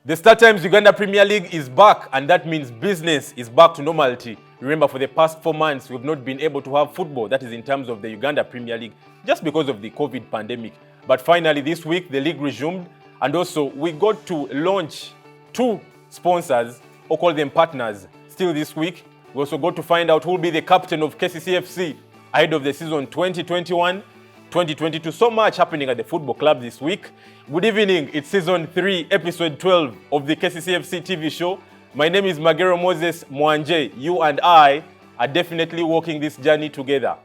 The Star Times Uganda Premier League is back, and that means business is back to normality. Remember, for the past 4 months, we've not been able to have football, that is in terms of the Uganda Premier League, just because of the COVID pandemic. But finally, this week, the league resumed, and also we got to launch 2 sponsors, or call them partners, still this week. We also got to find out who will be the captain of KCCFC ahead of the season 2021-2022. So much happening at the football club this week. Good evening, it's season 3, episode 12 of the KCCFC TV show. My name is Magero Moses Mwanje. You and I are definitely walking this journey together.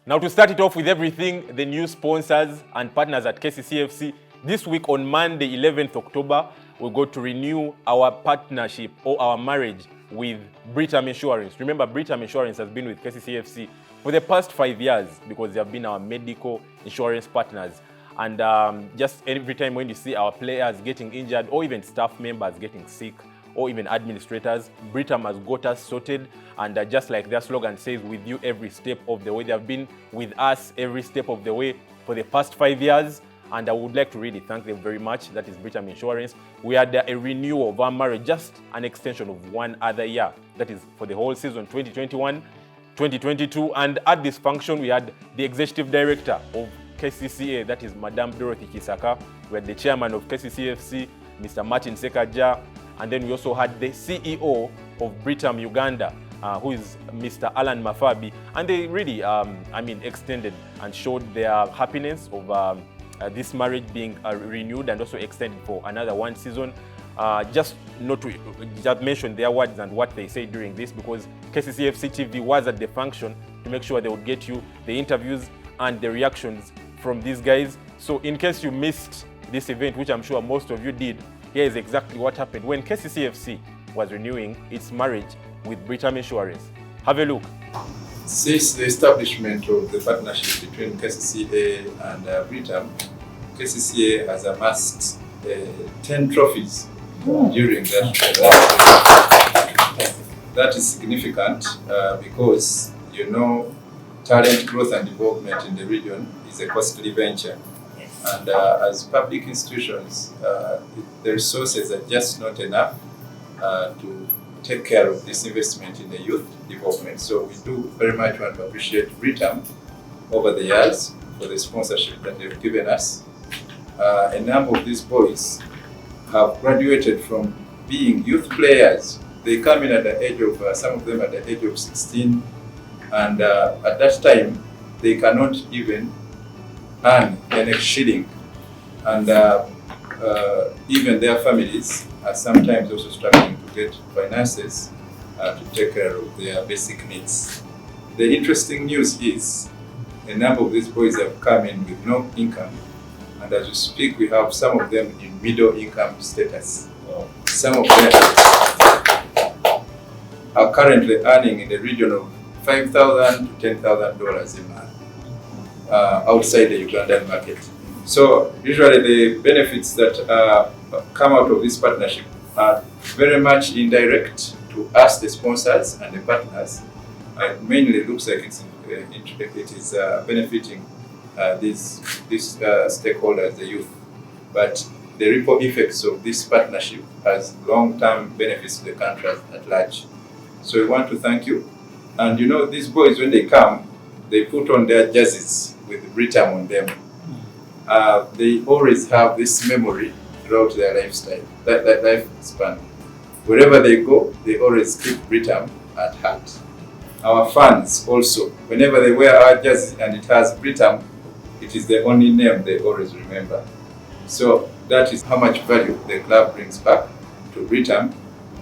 Now, to start it off with everything, the new sponsors and partners at KCCFC. This week on Monday, 11th October, we got to renew our partnership or our marriage with Britam Insurance. Remember, Britam Insurance has been with KCCFC for the past 5 years because they have been our medical insurance partners. And just every time when you see our players getting injured or even staff members getting sick, or even administrators, Britam has got us sorted, and just like their slogan says, with you every step of the way. They have been with us every step of the way for the past 5 years, and I would like to really thank them very much. That is Britam Insurance. We had a renewal of our marriage, just an extension of 1 other year. That is for the whole season 2021-2022, and at this function we had the executive director of KCCA, that is Madam Dorothy Kisaka. We had the chairman of KCCFC, Mr. Martin Sekaja. And then we also had the CEO of Britam Uganda, who is Mr. Alan Mafabi. And they really, extended and showed their happiness of this marriage being renewed and also extended for another 1 season. Just not to just mention their words and what they say during this, because KCCFC TV was at the function to make sure they would get you the interviews and the reactions from these guys. So in case you missed this event, which I'm sure most of you did, here is exactly what happened when KCCFC was renewing its marriage with Britam Insurance. Have a look. Since the establishment of the partnership between KCCA and Britam, KCCA has amassed 10 trophies during that. That is significant because, talent growth and development in the region is a costly venture. And as public institutions, the resources are just not enough to take care of this investment in the youth development. So we do very much want to appreciate Britam over the years for the sponsorship that they've given us. A number of these boys have graduated from being youth players. They come in at the age of, some of them at the age of 16, and at that time, they cannot even earn the next shilling, and even their families are sometimes also struggling to get finances to take care of their basic needs. The interesting news is a number of these boys have come in with no income, and as we speak, we have some of them in middle income status. Some of them are currently earning in the region of $5,000 to $10,000 a month. Outside the Ugandan market. So usually the benefits that come out of this partnership are very much indirect to us, the sponsors and the partners. It mainly looks like it is benefiting these stakeholders, the youth. But the ripple effects of this partnership has long-term benefits to the country at large. So we want to thank you. And these boys, when they come, they put on their jerseys with Britam on them. They always have this memory throughout their lifestyle, that lifespan. Wherever they go, they always keep Britam at heart. Our fans also, whenever they wear our jersey and it has Britam, it is the only name they always remember. So that is how much value the club brings back to Britam,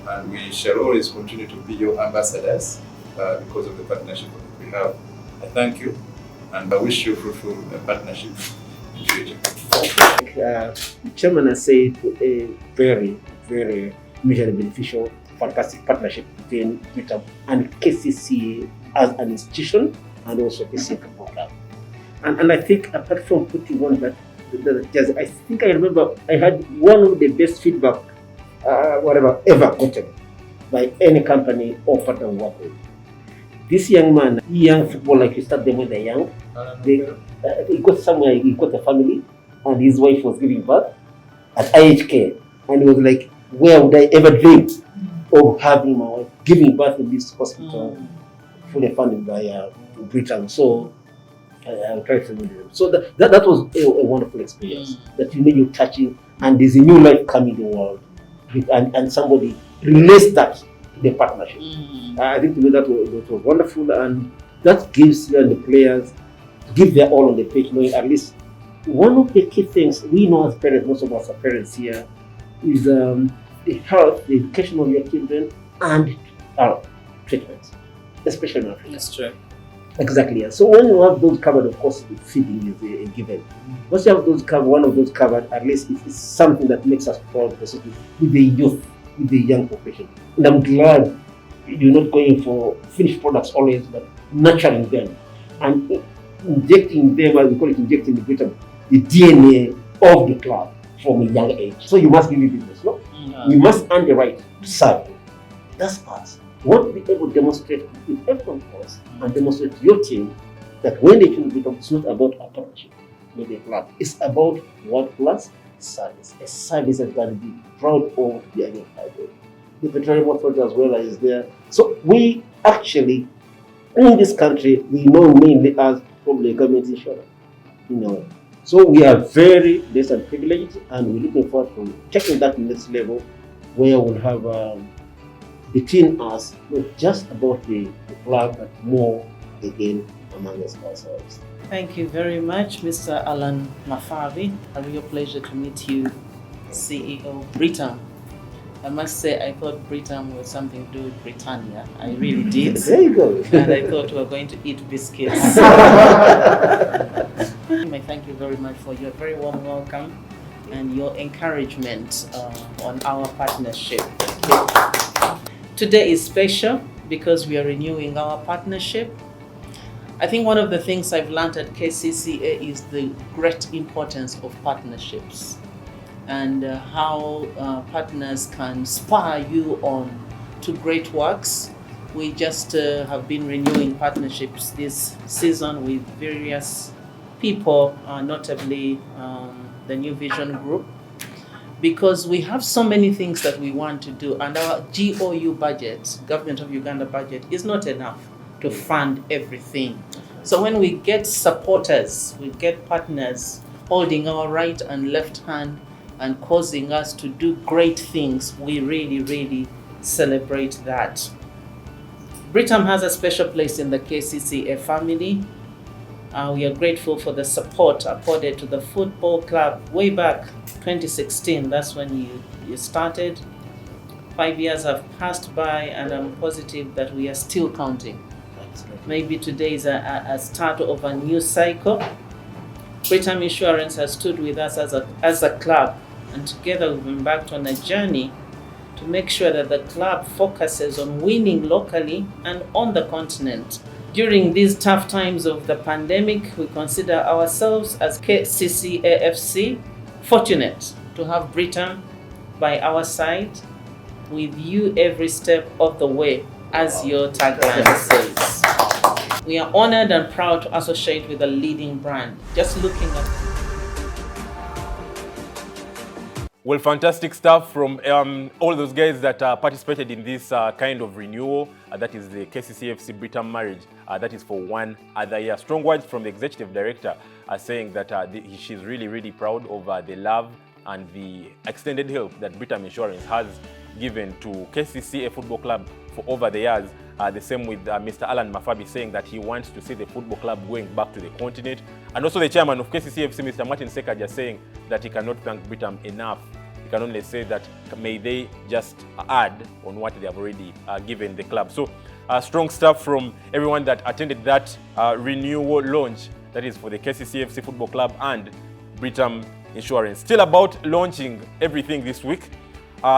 and we shall always continue to be your ambassadors because of the partnership that we have. I thank you, and I wish you fruitful partnership in the future. The chairman has said a very, very mutually beneficial, fantastic partnership between Britam and KCCA as an institution, and also KCCA Football Club. And I think apart from putting on that, I think I remember I had one of the best feedback ever gotten by any company or partner we work with. This young man, young footballer, like you start them when they're young. He got somewhere, he got a family, and his wife was giving birth at IHK. And he was like, where would I ever dream of having my wife giving birth in this hospital, fully funded by Britain? So I'll try to do them. So that was a wonderful experience. That you're touching, and there's a new life coming in the world, and somebody relates that to the partnership. I think to me that was wonderful, and that gives the players give their all on the pitch, knowing at least one of the key things we know as parents, most of us are parents here, is the health, the education of your children, and treatment, especially in Africa. That's true. Exactly. Yeah. So when you have those covered, of course, the feeding is a given. Once you have those covered, one of those covered, at least it's something that makes us proud, especially with the youth, with the young population. And I'm glad you're not going for finished products always, but nurturing them and injecting them, as we call it, injecting the DNA of the club from a young age. So you must give it business, no? You must earn the right to serve. That's us. You want to be able to demonstrate with everyone else and demonstrate to your team that when they choose Britain, it's not about a partnership with the club. It's about world-class service. A service that can be proud of the identified. The petroleum authority as well is there. So we actually, in this country, we know mainly as probably a government insurance. So we are very blessed and privileged, and we're looking forward to taking that next level where we'll have between us not just about the club, but more again among us ourselves. Thank you very much, Mr. Alan Mafabi. A real pleasure to meet you, CEO Britam. I must say, I thought Britam was something to do with Britannia. I really did. There you go. And I thought we were going to eat biscuits. I thank you very much for your very warm welcome and your encouragement on our partnership. Today is special because we are renewing our partnership. I think one of the things I've learned at KCCA is the great importance of partnerships and how partners can spur you on to great works. We just have been renewing partnerships this season with various people, notably the New Vision Group, because we have so many things that we want to do, and our GOU budget, Government of Uganda budget, is not enough to fund everything. So when we get supporters, we get partners holding our right and left hand and causing us to do great things, we really, really celebrate that. Britam has a special place in the KCCA family. We are grateful for the support accorded to the football club way back 2016. That's when you started. 5 years have passed by, and I'm positive that we are still counting. Maybe today is a start of a new cycle. Britam Insurance has stood with us as a club, and together we've embarked on a journey to make sure that the club focuses on winning locally and on the continent. During these tough times of the pandemic, we consider ourselves as KCCA FC fortunate to have Britam by our side, with you every step of the way, as your tagline says. We are honored and proud to associate with a leading brand. Just looking at... Well, fantastic stuff from all those guys that participated in this kind of renewal. That is the KCCFC Britam marriage. That is for one other year. Strong words from the executive director saying that she's really, really proud of the love and the extended help that Britam Insurance has given to KCCA Football Club for over the years. The same with Mr. Alan Mafabi saying that he wants to see the football club going back to the continent. And also the chairman of KCCFC, Mr. Martin Sekaja, saying that he cannot thank Britam enough. He can only say that may they just add on what they have already given the club. So strong stuff from everyone that attended that renewal launch, that is for the KCCFC Football Club and Britam Insurance. Still about launching everything this week.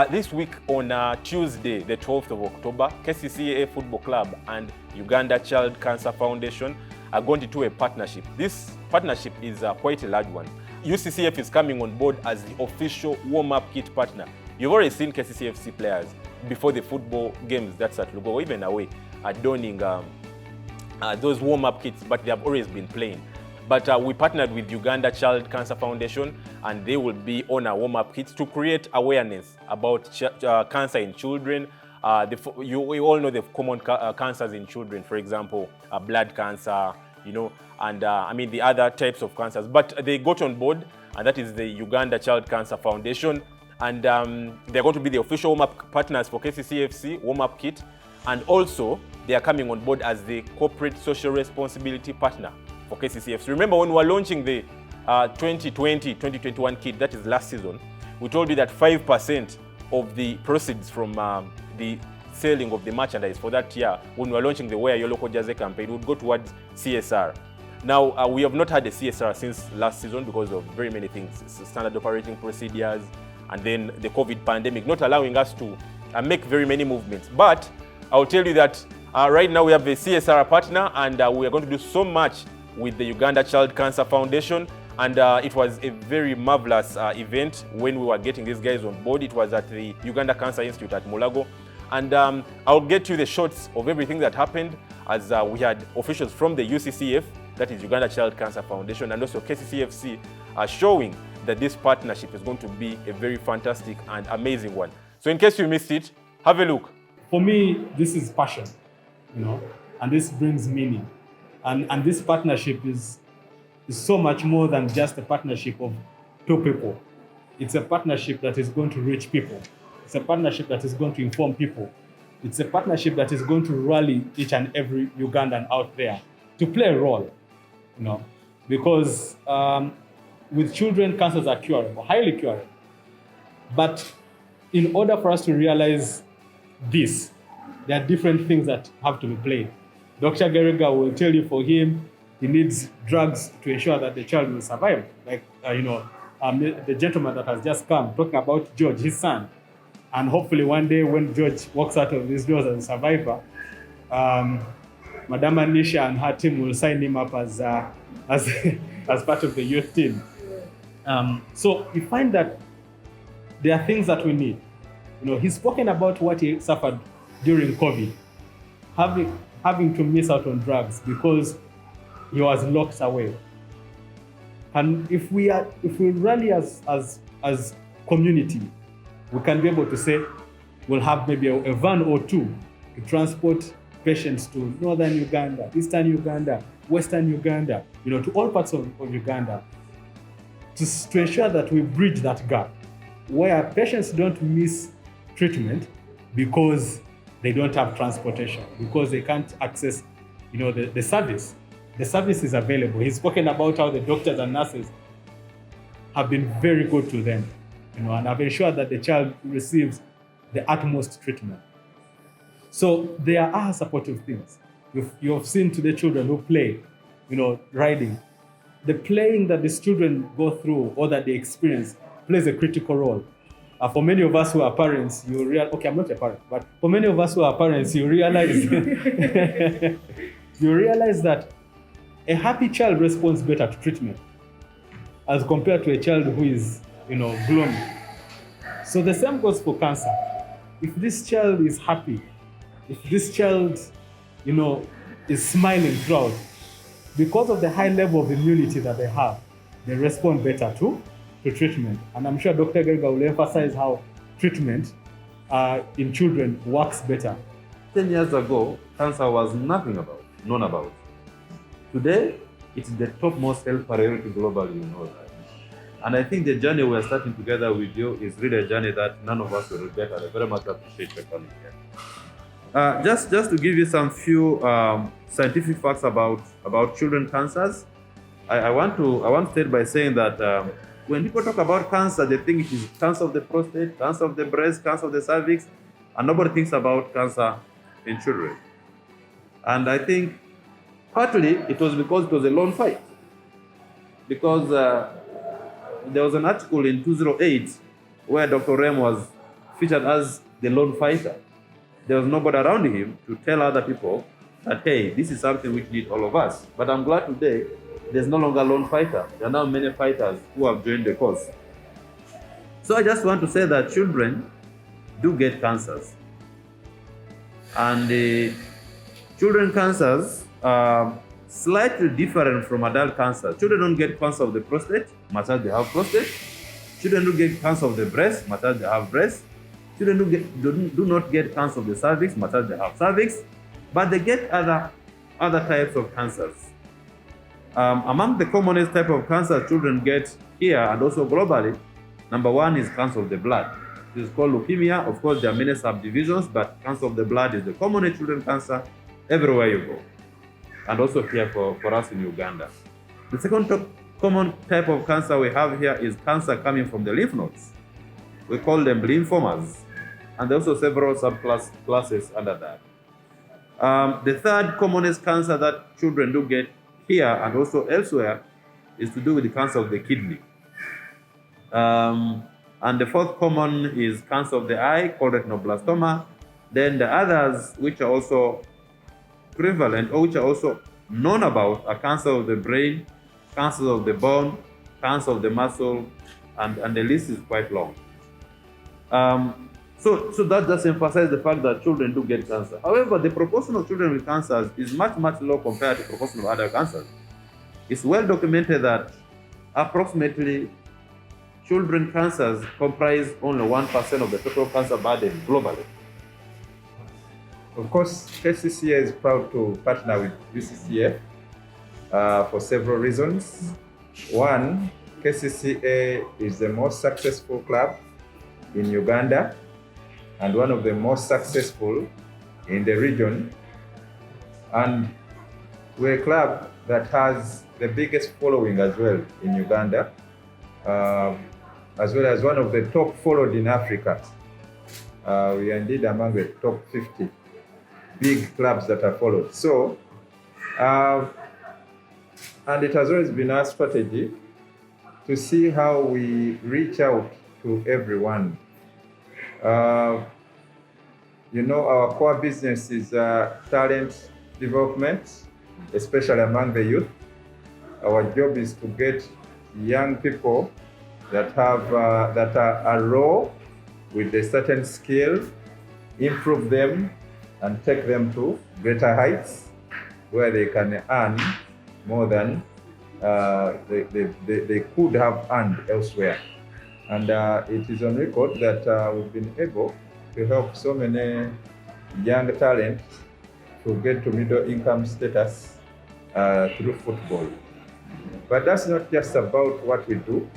This week on Tuesday, the 12th of October, KCCA Football Club and Uganda Child Cancer Foundation are going to do a partnership. This partnership is quite a large one. UCCF is coming on board as the official warm-up kit partner. You've already seen KCCFC players before the football games that's at Lukwago, even away, are donning those warm-up kits, but they have always been playing. But we partnered with Uganda Child Cancer Foundation, and they will be on our warm-up kits to create awareness about cancer in children. We all know the common cancers in children, for example, blood cancer, and I mean the other types of cancers. But they got on board, and that is the Uganda Child Cancer Foundation. And they're going to be the official warm-up partners for KCCFC warm-up kit. And also, they are coming on board as the corporate social responsibility partner for KCCFC. Remember when we were launching the 2020-2021 kit, that is last season, we told you that 5% of the proceeds from the selling of the merchandise for that year, when we were launching the Wear Your Local Jersey campaign, would go towards CSR. Now, we have not had a CSR since last season because of very many things, standard operating procedures, and then the COVID pandemic not allowing us to make very many movements. But I'll tell you that right now we have a CSR partner, and we are going to do so much with the Uganda Child Cancer Foundation. And it was a very marvelous event when we were getting these guys on board. It was at the Uganda Cancer Institute at Mulago. And I'll get you the shots of everything that happened, as we had officials from the UCCF, that is Uganda Child Cancer Foundation, and also KCCFC showing that this partnership is going to be a very fantastic and amazing one. So in case you missed it, have a look. For me, this is passion, and this brings meaning. And this partnership is so much more than just a partnership of two people. It's a partnership that is going to reach people. It's a partnership that is going to inform people. It's a partnership that is going to rally each and every Ugandan out there to play a role, because with children, cancers are curable, highly curable. But in order for us to realize this, there are different things that have to be played. Dr. Gerega will tell you for him, he needs drugs to ensure that the child will survive. Like, the gentleman that has just come, talking about George, his son. And hopefully one day when George walks out of these doors as a survivor, Madam Anisha and her team will sign him up as part of the youth team. So we find that there are things that we need. He's spoken about what he suffered during COVID, having to miss out on drugs because he was locked away. And if we rally as community, we can be able to say we'll have maybe a van or two to transport patients to northern Uganda, eastern Uganda, western Uganda, to all parts of Uganda, to ensure that we bridge that gap where patients don't miss treatment because they don't have transportation, because they can't access, the service. The service is available. He's spoken about how the doctors and nurses have been very good to them, and have ensured that the child receives the utmost treatment. So there are supportive things. You have seen today children who play, riding. The playing that these children go through or that they experience plays a critical role. For many of us who are parents, you realize, okay, I'm not a parent, but for many of us who are parents, you realize, that a happy child responds better to treatment as compared to a child who is, gloomy. So the same goes for cancer. If this child is happy, if this child, is smiling throughout, because of the high level of immunity that they have, they respond better to treatment. And I'm sure Dr. Gerga will emphasize how treatment in children works better. 10 years ago, cancer was nothing known about. Today, it's the topmost health priority globally, that. And I think the journey we're starting together with you is really a journey that none of us will regret, and I very much appreciate your coming here. Just to give you some few scientific facts about children cancers, I want to start by saying that when people talk about cancer, they think it is cancer of the prostate, cancer of the breast, cancer of the cervix, and nobody thinks about cancer in children. And I think partly it was because it was a lone fight. Because there was an article in 2008 where Dr. Rem was featured as the lone fighter. There was nobody around him to tell other people that, hey, this is something which need all of us. But I'm glad today there's no longer a lone fighter. There are now many fighters who have joined the cause. So I just want to say that children do get cancers. And children cancers are slightly different from adult cancer. Children don't get cancer of the prostate, much as they have prostate. Children do get cancer of the breast, much as they have breast. Children do not get cancer of the cervix, much as they have cervix, but they get other types of cancers. Among the commonest type of cancer children get here and also globally, number one is cancer of the blood. It is called leukemia. Of course, there are many subdivisions, but cancer of the blood is the common children cancer everywhere you go, and also here for us in Uganda. The second common type of cancer we have here is cancer coming from the lymph nodes. We call them lymphomas, and there are also several subclasses under that. The third commonest cancer that children do get here and also elsewhere is to do with the cancer of the kidney. And the fourth common is cancer of the eye, called retinoblastoma. Then the others, which are also prevalent or which are also known about, are cancer of the brain, cancer of the bone, cancer of the muscle, and the list is quite long. So that just emphasizes the fact that children do get cancer. However, the proportion of children with cancers is much, much low compared to the proportion of other cancers. It's well documented that approximately children cancers comprise only 1% of the total cancer burden globally. Of course, KCCA is proud to partner with UCCF for several reasons. One, KCCA is the most successful club in Uganda and one of the most successful in the region. And we're a club that has the biggest following as well in Uganda, as well as one of the top followed in Africa. We are indeed among the top 50 big clubs that are followed. So, and it has always been our strategy to see how we reach out to everyone. Our core business is talent development, especially among the youth. Our job is to get young people that are raw with a certain skill, improve them, and take them to greater heights where they can earn more than they could have earned elsewhere. And it is on record that we've been able to help so many young talent to get to middle income status through football. But that's not just about what we do.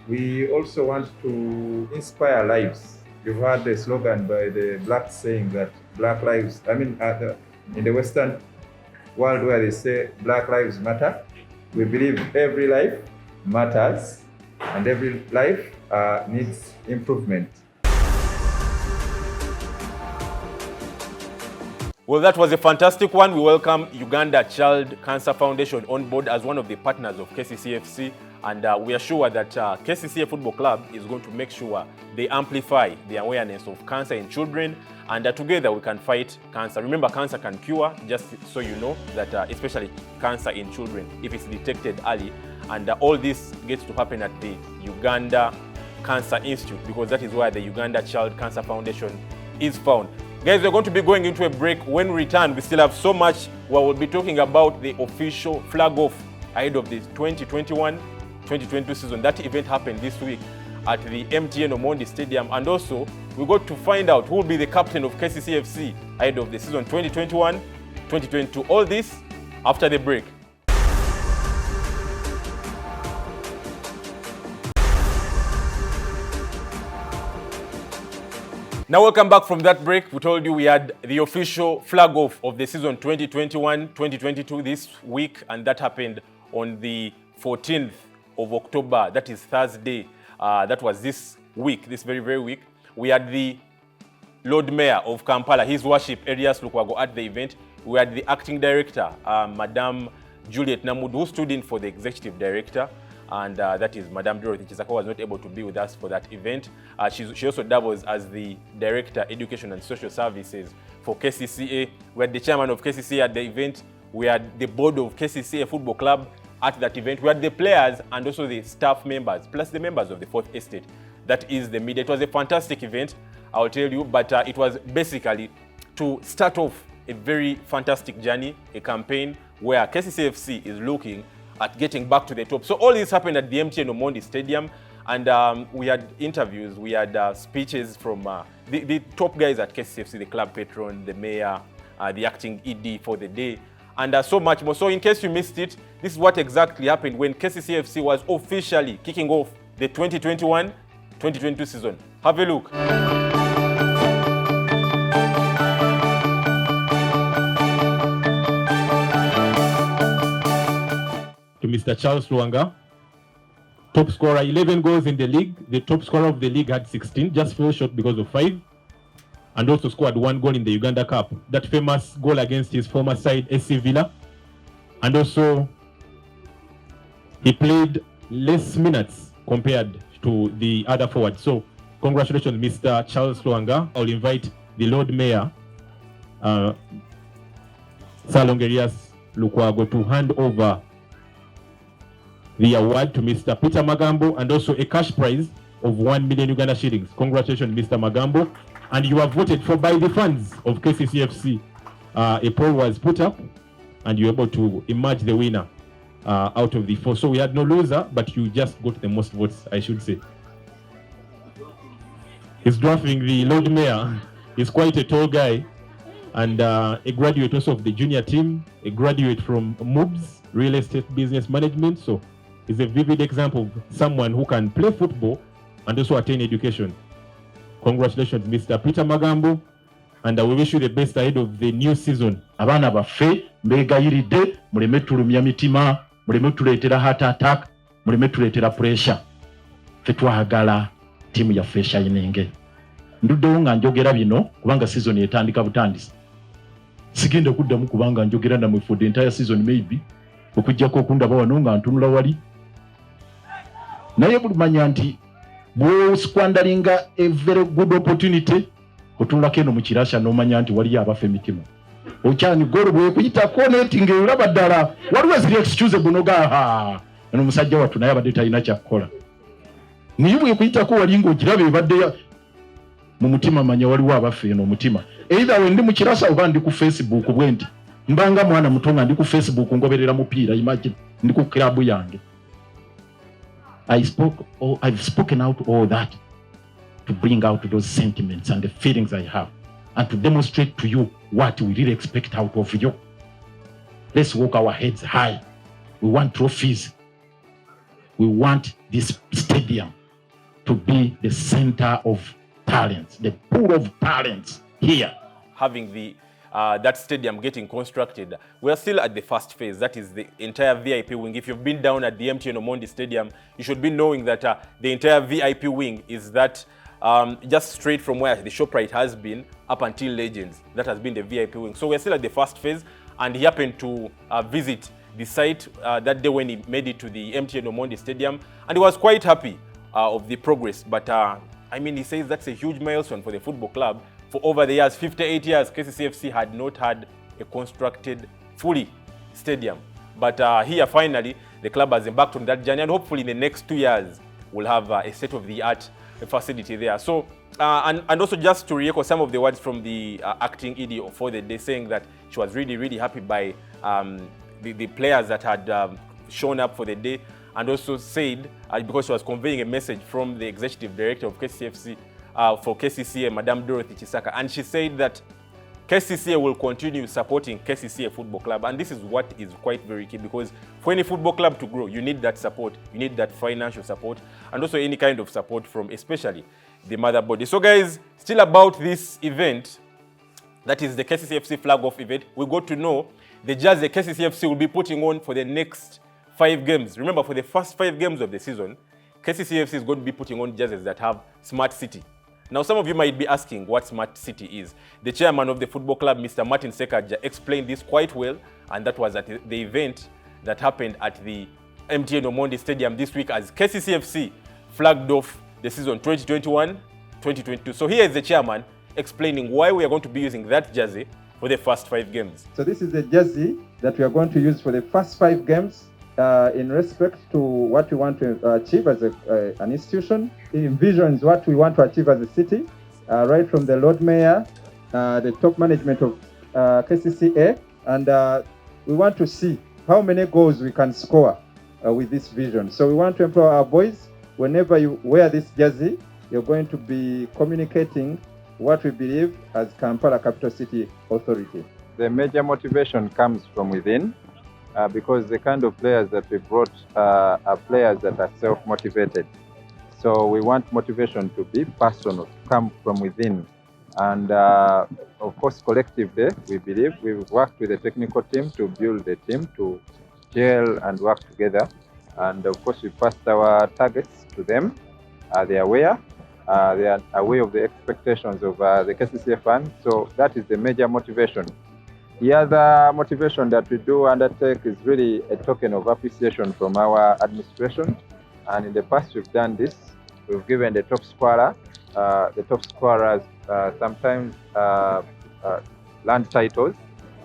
We also want to inspire lives. You've heard the slogan by the blacks saying that black lives, in the Western world where they say Black Lives Matter, we believe every life matters and every life needs improvement. Well, that was a fantastic one. We welcome Uganda Child Cancer Foundation on board as one of the partners of KCCFC, and we are sure that KCCA Football Club is going to make sure they amplify the awareness of cancer in children, and together we can fight cancer. Remember, cancer can cure, just so you know, that especially cancer in children, if it's detected early. And all this gets to happen at the Uganda Cancer Institute, because that is where the Uganda Child Cancer Foundation is found. Guys, we're going to be going into a break. When we return, we still have so much. We'll be talking about the official flag-off ahead of the 2021-2022 season. That event happened this week at the MTN Omondi Stadium. And also, we got to find out who will be the captain of KCCFC ahead of the season 2021-2022. All this after the break. Now, welcome back from that break. We told you we had the official flag-off of the season 2021-2022 this week, and that happened on the 14th of October. That is Thursday. That was this week, this very, very week. We had the Lord Mayor of Kampala, His Worship Elias Lukwago, at the event. We had the acting director, Madam Juliet Namud, who stood in for the executive director. And that is Madam Dorothy Chisako, was not able to be with us for that event. She also doubles as the Director, Education and Social Services for KCCA. We had the chairman of KCCA at the event. We had the board of KCCA Football Club at that event. We had the players and also the staff members, plus the members of the Fourth Estate. That is the media. It was a fantastic event, I'll tell you, but it was basically to start off a very fantastic journey, a campaign where KCCFC is looking at getting back to the top. So all this happened at the MTN Omondi Stadium, and we had interviews, we had speeches from the top guys at KCCFC, the club patron, the mayor, the acting ED for the day, and so much more. So in case you missed it, this is what exactly happened when KCCFC was officially kicking off the 2021-2022 season. Have a look. To Mr. Charles Luanga, top scorer, 11 goals in the league. The top scorer of the league had 16, just fell short because of 5. And also scored 1 goal in the Uganda Cup. That famous goal against his former side, SC Villa. And also, he played less minutes compared to the other forwards. So, congratulations, Mr. Charles Luanga. I'll invite the Lord Mayor, Salongerias Lukwago, to hand over the award to Mr. Peter Magambo, and also a cash prize of 1 million Uganda shillings. Congratulations, Mr. Magambo. And you are voted for by the fans of KCCFC. A poll was put up, and you were able to emerge the winner out of the 4. So we had no loser, but you just got the most votes, I should say. He's drafting the Lord Mayor. He's quite a tall guy, and a graduate also of the junior team, a graduate from MOOBS, Real Estate Business Management. So he's a vivid example of someone who can play football and also attain education. Congratulations, Mr. Peter Magambo, and we wish you the best ahead of the new season. Abana baffe mbegayiride muleme tulumya mitima, muleme tuleetera heart attack, muleme tuleetera pressure. Ffe twagala tiimu yaffe eshayininge. Nduddewo nga njogera bino kubanga season etandika butandisi. Sigenda kuddamu kubanga njogera namwe for the entire season maybe okujjako okundaba wano nga ntunula wali. Naye bulimanya nti bw'osquanderinga a very good opportunity otunulako eno mu kirasha n'omanya nti waliyo abafa emitima. Okyani golo bwekuyitako netinga olaba ddala waliwo eziri excuse bunoga eno omusajja wattu naye abadde talina kyakkola. Naye bwekuyitako wali ng'ogiraba ebadde mu mutima manya waliwo abafa eno omutima. Either we ndi mu kirasha oba ndi ku Facebook bwe nti mbanga mwana muto nga ndi ku Facebook ngoberera mupiira, imagine ndi ku club yange. I've spoken out all that to bring out those sentiments and the feelings I have, and to demonstrate to you what we really expect out of you. Let's walk our heads high. We want trophies. We want this stadium to be the center of talents, the pool of talents here. Having the that stadium getting constructed, we are still at the first phase. That is the entire VIP wing. If you've been down at the MTN Omondi Stadium, you should be knowing that the entire VIP wing is that just straight from where the ShopRite has been up until Legends. That has been the VIP wing. So we're still at the first phase, and he happened to visit the site that day when he made it to the MTN Omondi Stadium, and he was quite happy of the progress. But I mean, he says that's a huge milestone for the football club. For over the years, 58 years, KCCFC had not had a constructed fully stadium. But here finally, the club has embarked on that journey, and hopefully in the next 2 years, we'll have a state-of-the-art facility there. So, and also just to re-echo some of the words from the acting ED for the day, saying that she was really, really happy by the players that had shown up for the day, and also said, because she was conveying a message from the executive director of KCCFC, for KCCA, Madam Dorothy Chisaka, and she said that KCCA will continue supporting KCCA Football Club, and this is what is quite very key, because for any football club to grow, you need that support, you need that financial support, and also any kind of support from especially the mother body. So guys, still about this event, that is the KCCFC flag-off event, we got to know the jersey KCCFC will be putting on for the next 5 games. Remember, for the first 5 games of the season, KCCFC is going to be putting on jerseys that have Smart City. Now, some of you might be asking what Smart City is. The chairman of the football club, Mr. Martin Sekaja, explained this quite well, and that was at the event that happened at the MTN Omondi Stadium this week as KCCFC flagged off the season 2021-2022. So here is the chairman explaining why we are going to be using that jersey for the first 5 games. So this is the jersey that we are going to use for the first 5 games. In respect to what we want to achieve as an institution. It envisions what we want to achieve as a city, right from the Lord Mayor the top management of KCCA, and we want to see how many goals we can score with this vision. So we want to empower our boys. Whenever you wear this jersey, you're going to be communicating what we believe as Kampala Capital City Authority. The major motivation comes from within, because the kind of players that we brought are players that are self-motivated. So we want motivation to be personal, to come from within. And of course, collectively, we believe we've worked with the technical team to build the team to gel and work together. And of course, we passed our targets to them. They are aware. They are aware of the expectations of the KCCA fans. So that is the major motivation. The other motivation that we do undertake is really a token of appreciation from our administration. And in the past, we've done this. We've given the top scorer. The top scorers sometimes land titles,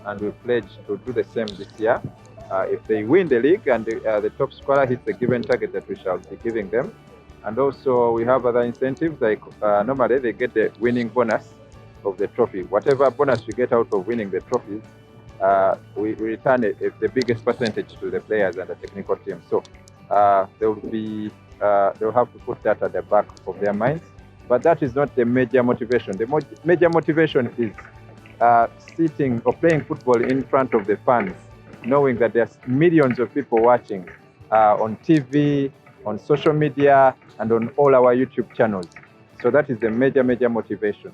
and we pledge to do the same this year. If they win the league and the top scorer hits the given target that we shall be giving them. And also we have other incentives, like normally they get the winning bonus of the trophy. Whatever bonus we get out of winning the trophies, we return the biggest percentage to the players and the technical team. So they'll have to put that at the back of their minds. But that is not the major motivation. The major motivation is sitting or playing football in front of the fans, knowing that there's millions of people watching on TV, on social media, and on all our YouTube channels. So that is the major motivation.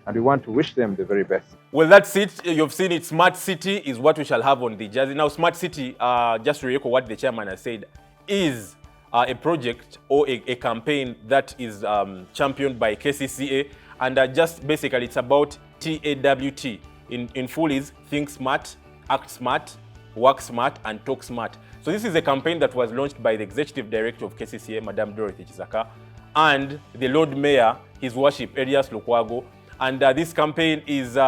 And we want to wish them the very best. Well, that's it. You've seen it. Smart City is what we shall have on the jersey. Now, Smart City, just to echo what the chairman has said, is a project or a campaign that is championed by KCCA. And just basically, it's about TAWT. In full is think smart, act smart, work smart, and talk smart. So this is a campaign that was launched by the Executive Director of KCCA, Madam Dorothy Chisaka, and the Lord Mayor, His Worship Elias Lukwago. And this campaign is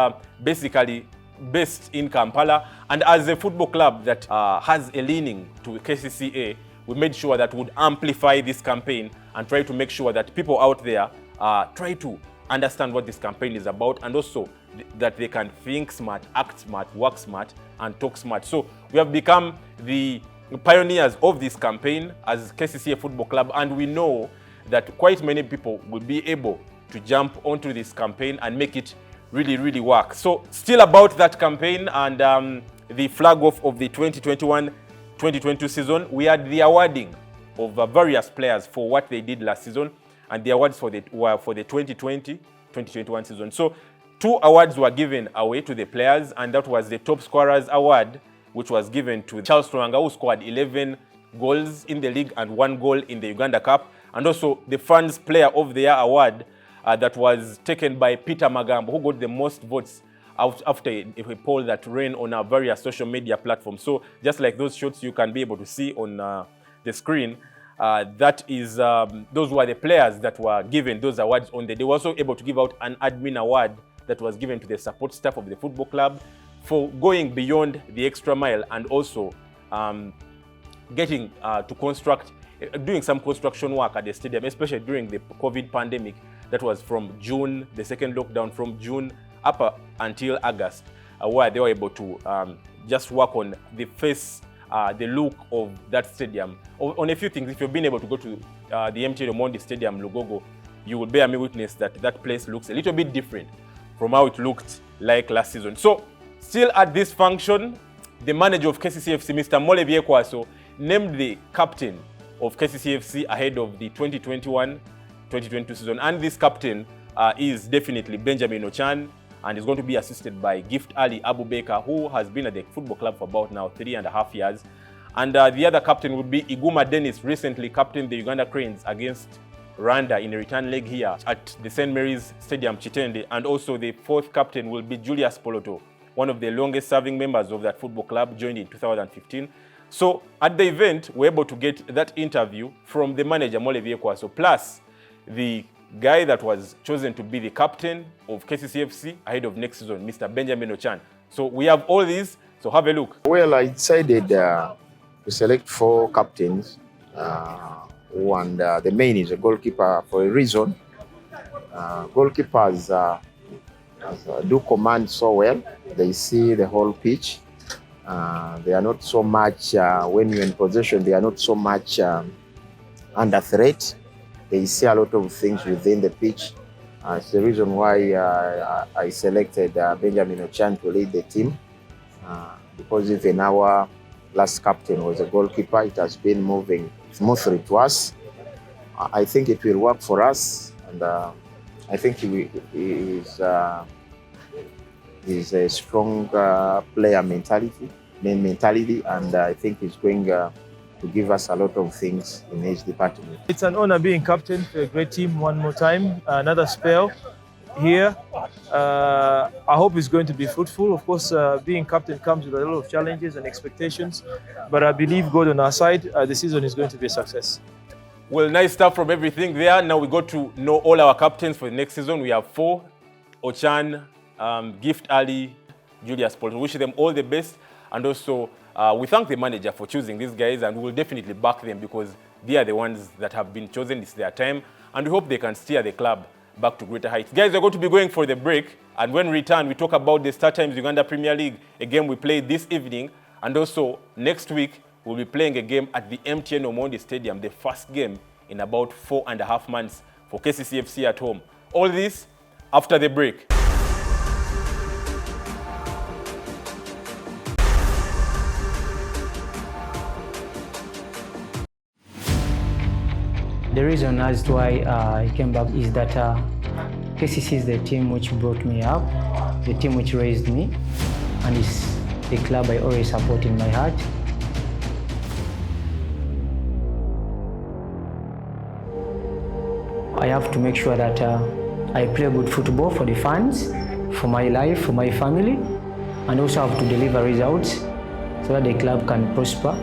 basically based in Kampala. And as a football club that has a leaning to KCCA, we made sure that we would amplify this campaign and try to make sure that people out there try to understand what this campaign is about, and also that they can think smart, act smart, work smart, and talk smart. So we have become the pioneers of this campaign as KCCA Football Club, and we know that quite many people will be able to jump onto this campaign and make it really work. So still about that campaign and the flag off of the 2021-2022 season, we had the awarding of various players for what they did last season, and the awards were for the 2020-2021 season. So 2 awards were given away to the players, and that was the Top Scorers Award, which was given to Charles Loro, who scored 11 goals in the league and 1 goal in the Uganda Cup, and also the Fans Player of the Year Award that was taken by Peter Magambo, who got the most votes after a poll that ran on our various social media platforms. So just like those shots you can be able to see on the screen, that is, those were the players that were given those awards on the day. They were also able to give out an admin award that was given to the support staff of the football club for going beyond the extra mile and also getting to construct, doing some construction work at the stadium, especially during the COVID pandemic. That was from June, the second lockdown, from June up until August, where they were able to just work on the face, the look of that stadium, on a few things. If you've been able to go to the MTN Omondi Stadium, Lugogo, you will bear me witness that that place looks a little bit different from how it looked like last season. So, still at this function, the manager of KCCFC, Mr. Molevie Kwaso, named the captain of KCCFC ahead of the 2021-2022 season. And this captain is definitely Benjamin Ochan, and is going to be assisted by Gift Ali Abubakar, who has been at the football club for about now 3.5 years. And the other captain would be Iguma Denis, recently captained the Uganda Cranes against Rwanda in a return leg here at the St. Mary's Stadium, Chitende. And also the 4th captain will be Julius Poloto, one of the longest serving members of that football club, joined in 2015. So at the event, we're able to get that interview from the manager, Molevie Kwaso, plus the guy that was chosen to be the captain of KCCFC ahead of next season, Mr. Benjamin Ochan. So we have all these, so have a look. Well, I decided to select 4 captains, and the main is a goalkeeper for a reason. Goalkeepers do command so well. They see the whole pitch. They are not so much, when you're in possession, they are not so much under threat. They see a lot of things within the pitch. It's the reason why I selected Benjamin Ochan to lead the team, because even our last captain was a goalkeeper. It has been moving smoothly to us. I think it will work for us, and I think he is a strong player mentality, and I think he's going to give us a lot of things in his department. It's an honor being captain for a great team one more time, another spell here. I hope it's going to be fruitful. Of course, being captain comes with a lot of challenges and expectations, but I believe God on our side, the season is going to be a success. Well, nice stuff from everything there. Now we got to know all our captains for the next season. We have 4, Ochan, Gift Ali, Julius Paul. We wish them all the best. And also, we thank the manager for choosing these guys, and we will definitely back them because they are the ones that have been chosen. It's their time, and we hope they can steer the club back to greater heights. Guys, we're going to be going for the break, and when we return, we talk about the Star Times Uganda Premier League, a game we played this evening, and also next week, we'll be playing a game at the MTN Omondi Stadium, the first game in about 4.5 months for KCCFC at home. All this after the break. The reason as to why I came back is that KCC is the team which brought me up, the team which raised me, and it's the club I always support in my heart. I have to make sure that I play good football for the fans, for my life, for my family, and also have to deliver results so that the club can prosper,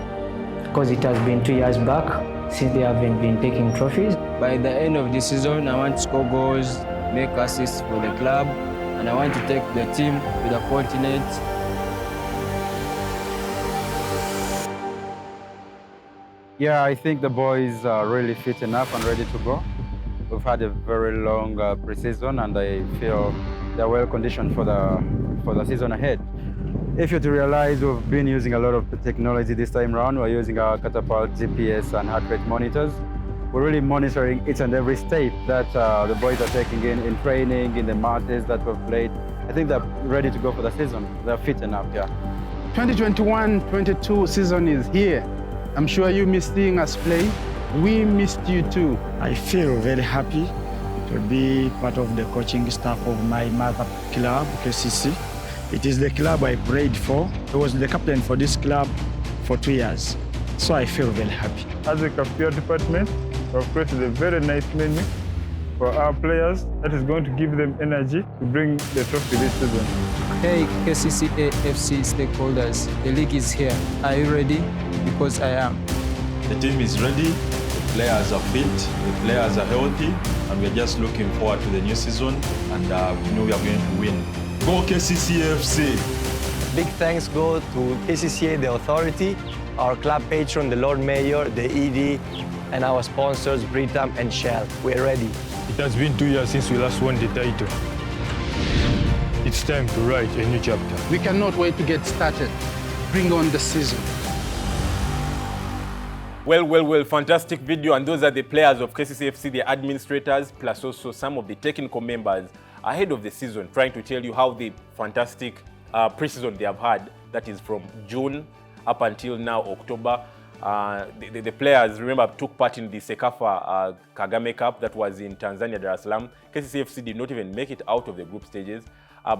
because it has been 2 years back since they haven't been taking trophies. By the end of the season, I want to score goals, make assists for the club, and I want to take the team to the continent. Yeah, I think the boys are really fit enough and ready to go. We've had a very long pre-season, and I feel they're well conditioned for the season ahead. If you're to realize, we've been using a lot of the technology this time around. We're using our Catapult GPS and heart rate monitors. We're really monitoring each and every step that the boys are taking in training, in the matches that we've played. I think they're ready to go for the season. They're fit enough, yeah. 2021-22 season is here. I'm sure you missed seeing us play. We missed you too. I feel very happy to be part of the coaching staff of my mother club, KCC. It is the club I played for. I was the captain for this club for 2 years. So I feel very happy. As a cafeteria department, we have created a very nice menu for our players that is going to give them energy to bring the trophy this season. Hey, KCCA FC stakeholders, the league is here. Are you ready? Because I am. The team is ready, the players are fit, the players are healthy, and we're just looking forward to the new season, and we know we are going to win. Go KCCFC! Big thanks go to KCCA, the authority, our club patron, the Lord Mayor, the ED, and our sponsors, Britam and Shell. We're ready. It has been 2 years since we last won the title. It's time to write a new chapter. We cannot wait to get started. Bring on the season. Well, fantastic video, and those are the players of KCCFC, the administrators, plus also some of the technical members ahead of the season, trying to tell you how the fantastic pre-season they have had, that is from June up until now, October. The players, remember, took part in the Sekafa Kagame Cup that was in Tanzania, Dar es Salaam. KCCFC did not even make it out of the group stages,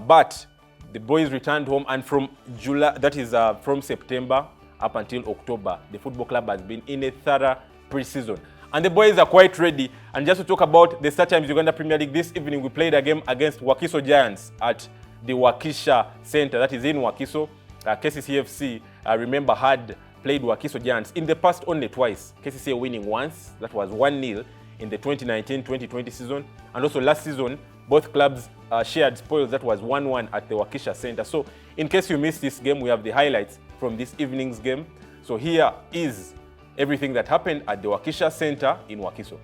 but the boys returned home, and from July, that is from September up until October, the football club has been in a thorough pre-season. And the boys are quite ready. And just to talk about the Star Times Uganda Premier League, this evening we played a game against Wakiso Giants at the Waukesha Center, that is in Wakiso. KCCFC, remember, had played Wakiso Giants in the past only twice. KCCA winning once, that was 1-0 in the 2019-2020 season. And also last season, both clubs shared spoils, that was 1-1 at the Waukesha Center. So in case you missed this game, we have the highlights from this evening's game. So here is everything that happened at the Waukesha Center in Wakiso.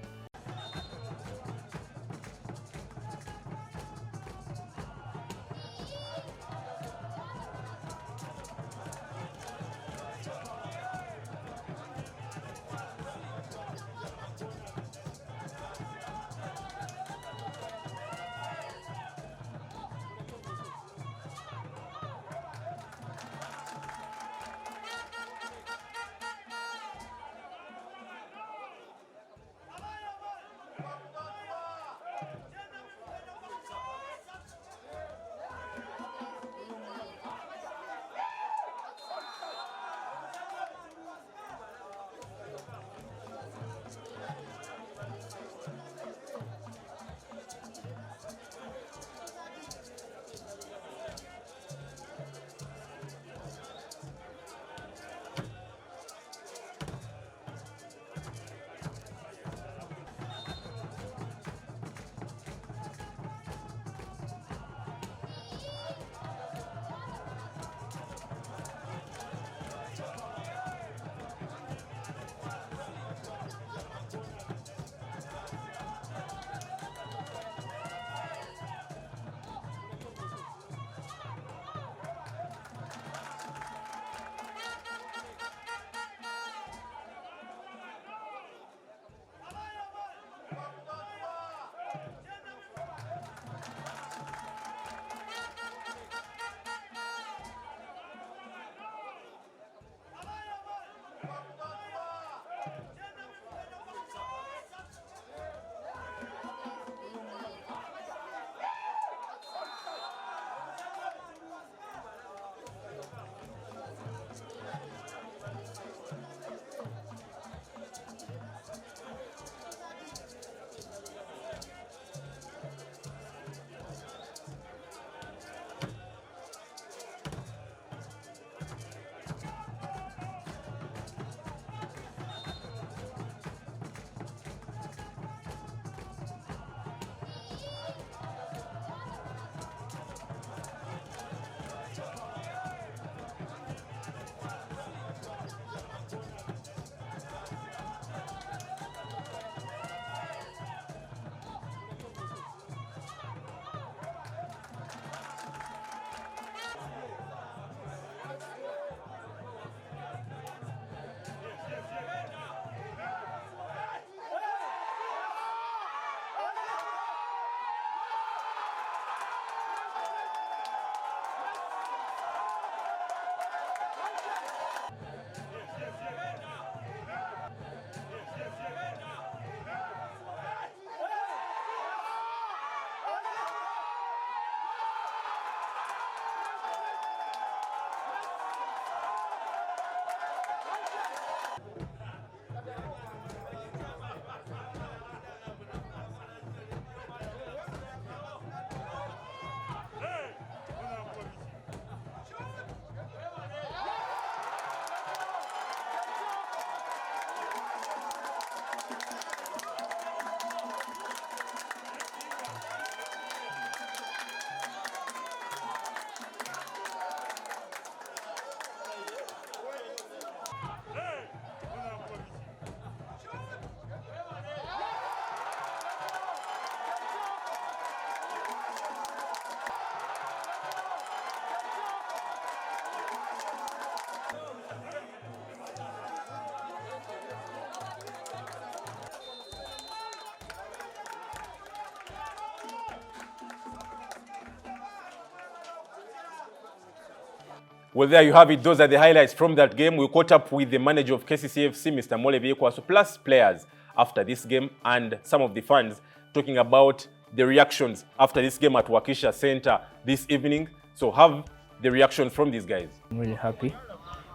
Well, there you have it. Those are the highlights from that game. We caught up with the manager of KCCFC, Mr. Molebie Kwaso, plus players after this game and some of the fans talking about the reactions after this game at Waukesha Center this evening. So have the reactions from these guys. I'm really happy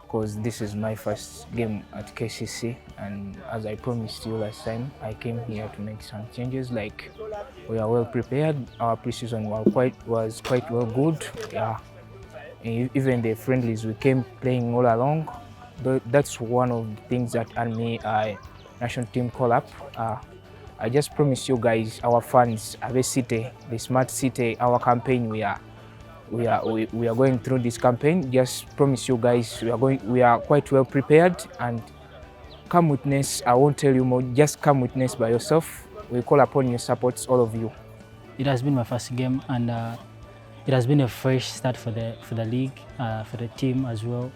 because this is my first game at KCC, and as I promised you last time, I came here to make some changes. Like, we are well prepared. Our preseason was quite well good. Yeah. Even the friendlies, we came playing all along. That's one of the things that earned me a national team call-up. I just promise you guys, our fans, Ave City, the Smart City, our campaign, we are going through this campaign. Just promise you guys, we are quite well prepared, and come witness. I won't tell you more. Just come witness by yourself. We call upon your support, all of you. It has been my first game, and it has been a fresh start for the league, for the team as well.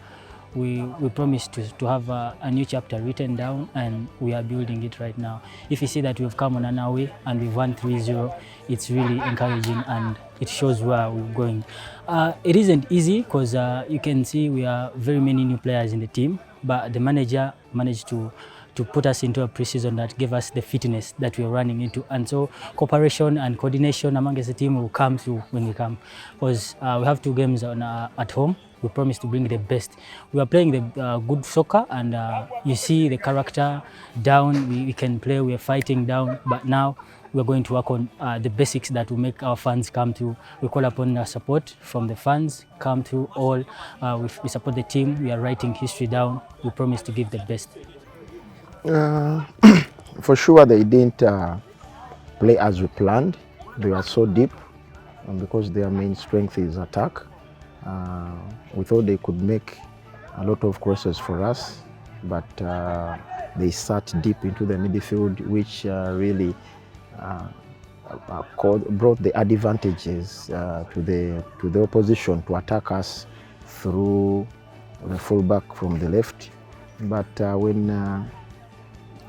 We promised to have a new chapter written down, and we are building it right now. If you see that we've come on an away and we've won 3-0, it's really encouraging and it shows where we're going. It isn't easy because you can see we are very many new players in the team, but the manager managed to put us into a preseason that gave us the fitness that we're running into. And so cooperation and coordination amongst the team will come through when we come. Because we have 2 games at home. We promise to bring the best. We are playing the good soccer, and you see the character down. We can play, we are fighting down, but now we're going to work on the basics that will make our fans come through. We call upon our support from the fans, come through all. We support the team, we are writing history down. We promise to give the best. For sure, they didn't play as we planned. They were so deep, and because their main strength is attack, we thought they could make a lot of crosses for us, but they sat deep into the midfield, which really brought the advantages to the opposition to attack us through the fullback from the left. But when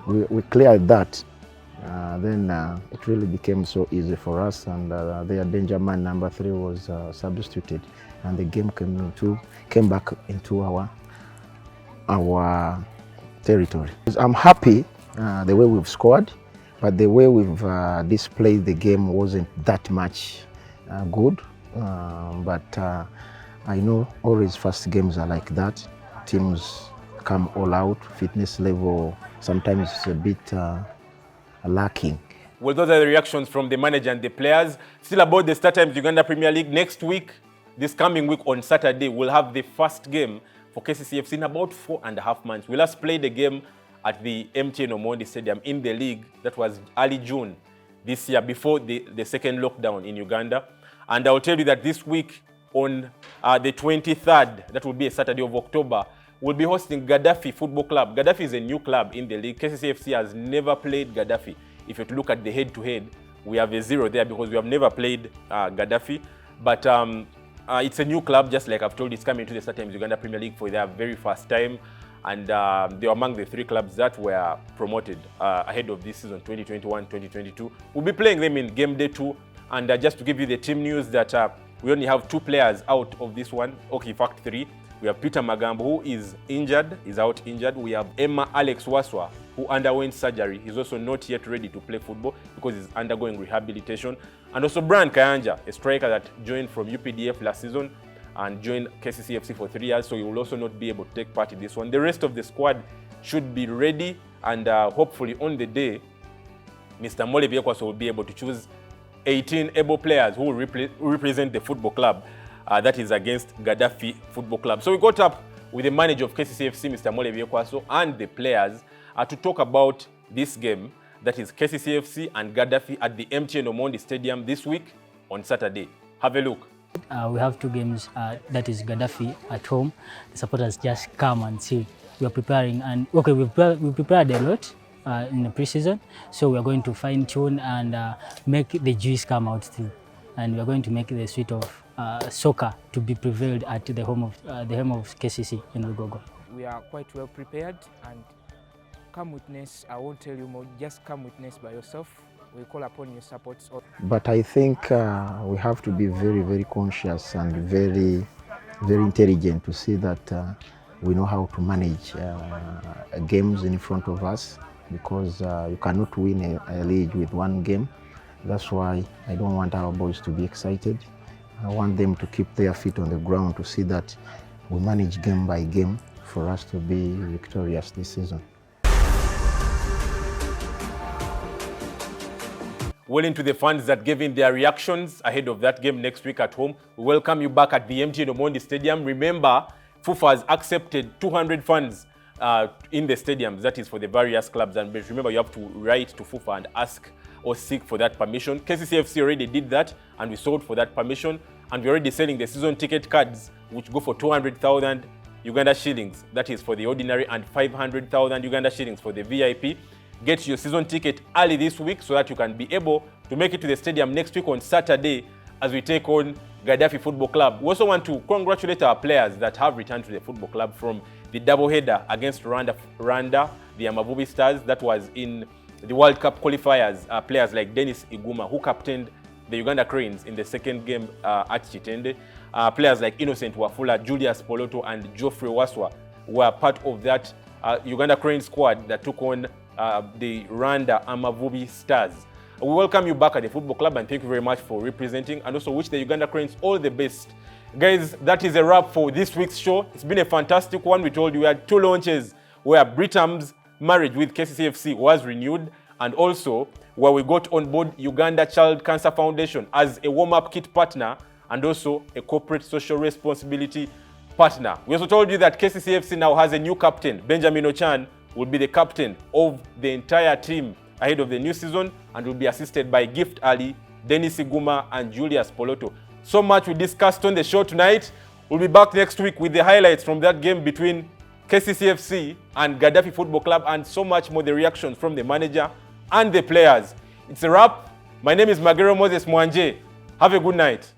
we cleared that, then it really became so easy for us, and their danger man number 3 was substituted, and the game came back into our territory. I'm happy the way we've scored, but the way we've displayed the game wasn't that much good. But I know always first games are like that. Teams come all out, fitness level sometimes it's a bit lacking. Well, those are the reactions from the manager and the players. Still about the Start Times Uganda Premier League. Next week, this coming week on Saturday, we'll have the first game for KCCFC in about 4.5 months. We last played the game at the MTN Omondi Stadium in the league. That was early June this year, before the second lockdown in Uganda. And I'll tell you that this week on the 23rd, that will be a Saturday of October, we'll be hosting Gaddafi Football Club. Gaddafi is a new club in the league. KCCFC has never played Gaddafi. If you look at the head-to-head, we have a 0 there because we have never played Gaddafi. But it's a new club, just like I've told you, it's coming to the Start Times Uganda Premier League for their very first time. And they were among the 3 clubs that were promoted ahead of this season, 2021-2022. We'll be playing them in game day 2. And just to give you the team news that we only have 2 players out of this one. Okay, in fact 3. We have Peter Magambo, who is injured, is out injured. We have Emma Alex Waswa, who underwent surgery. He's also not yet ready to play football because he's undergoing rehabilitation. And also Brian Kayanja, a striker that joined from UPDF last season and joined KCCFC for 3 years, so he will also not be able to take part in this one. The rest of the squad should be ready, and hopefully on the day, Mr. Molebie Kwaso will be able to choose 18 able players who will represent the football club. That is against Gaddafi Football Club. So we got up with the manager of KCCFC, Mr. Molebie Kwaso, and the players to talk about this game, that is KCCFC and Gaddafi at the MTN Omondi Stadium this week on Saturday. Have a look. We have 2 games, that is Gaddafi at home. The supporters just come and see. We are preparing, and okay, we prepared a lot in the preseason, so we are going to fine tune and make the juice come out too. And we are going to make the sweet of soccer to be prevailed at the home of KCC in Lukwago. We are quite well prepared, and come witness. I won't tell you more. Just come witness by yourself. We call upon your support. But I think we have to be very, very conscious and very very intelligent to see that we know how to manage games in front of us, because you cannot win a league with one game. That's why I don't want our boys to be excited. I want them to keep their feet on the ground to see that we manage game by game for us to be victorious this season. Well into the fans that gave in their reactions ahead of that game next week at home. We welcome you back at the MTN Omondi Stadium. Remember, FUFA has accepted 200 fans in the stadiums, that is for the various clubs. And remember, you have to write to FUFA and ask or seek for that permission. KCCFC already did that, and we sold for that permission. And we're already selling the season ticket cards, which go for 200,000 Uganda shillings. That is for the ordinary, and 500,000 Uganda shillings for the VIP. Get your season ticket early this week so that you can be able to make it to the stadium next week on Saturday as we take on Gaddafi Football Club. We also want to congratulate our players that have returned to the football club from the doubleheader against Rwanda, the Amavubi Stars. That was in the World Cup qualifiers. Players like Dennis Iguma, who captained the Uganda Cranes in the second game at Chitende. Players like Innocent Wafula, Julius Poloto, and Geoffrey Waswa were part of that Uganda Crane squad that took on the Rwanda Amavubi Stars. We welcome you back at the football club and thank you very much for representing, and also wish the Uganda Cranes all the best. Guys, that is a wrap for this week's show. It's been a fantastic one. We told you we had 2 launches where Britham's marriage with KCCFC was renewed, and also where we got on board Uganda Child Cancer Foundation as a warm-up kit partner and also a corporate social responsibility partner. We also told you that KCCFC now has a new captain. Benjamin Ochan will be the captain of the entire team ahead of the new season and will be assisted by Gift Ali, Dennis Iguma, and Julius Poloto. So much we discussed on the show tonight. We'll be back next week with the highlights from that game between KCCFC and Gaddafi Football Club, and so much more, the reactions from the manager and the players. It's a wrap. My name is Magero Moses Mwanje. Have a good night.